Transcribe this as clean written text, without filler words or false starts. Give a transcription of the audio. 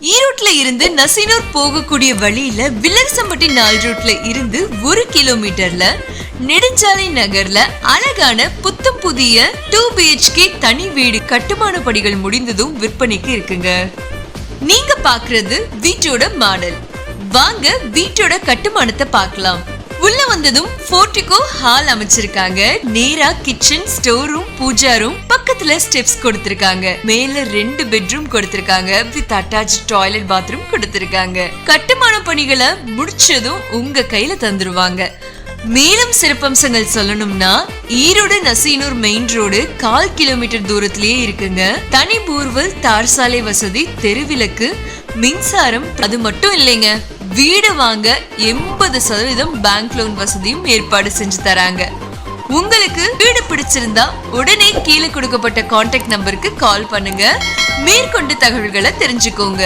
ஈரோட்ல இருந்து நசீனூர் போகக்கூடிய வழியில வில்லரசம்பட்டி 4 ரூட்ல இருந்து 1 கிலோமீட்டர்ல நெடுஞ்சாலை நகர்ல அழகான புத்தம் புதிய 2 BHK தனி வீடு கட்டுமான பணிகள் முடிந்ததும் விற்பனைக்கு இருக்குங்க. நீங்க பாக்குறது வீட்டோட மாடல். வாங்க வீட்டோட கட்டுமானத்தை பார்க்கலாம். உள்ள வந்ததும் போர்டிகோ ஹால் அமைச்சிருக்காங்க. நேரா kitchen, store room, puja room, பக்கத்துல ஸ்டெப்ஸ் கொடுத்திருக்காங்க. மேல 2 பெட்ரூம் கொடுத்திருக்காங்க. வித் அட்டாச் டாய்லெட், பாத்ரூம் கொடுத்திருக்காங்க. கட்டுமான பணிகளை முடிச்சதும் உங்க கையில தந்துருவாங்க. மேலும் சிறப்பம்சங்கள் சொல்லணும்னா Erode Nasiyanur main road 1/4 kilometre தூரத்திலேயே இருக்குங்க. தனி போர்வெல், தார் சாலை வசதி, தெருவிளக்கு, மின்சாரம். அது மட்டும் இல்லைங்க, வீடு வாங்க 80% பேங்க் லோன் வசதியும் ஏற்பாடு செஞ்சு தராங்க. உங்களுக்கு வீடு பிடிச்சிருந்தா உடனே கீழே கொடுக்கப்பட்ட கான்டாக்ட் நம்பருக்கு கால் பண்ணுங்க. மேற்கொண்டு தகவல்களை தெரிஞ்சுக்கோங்க.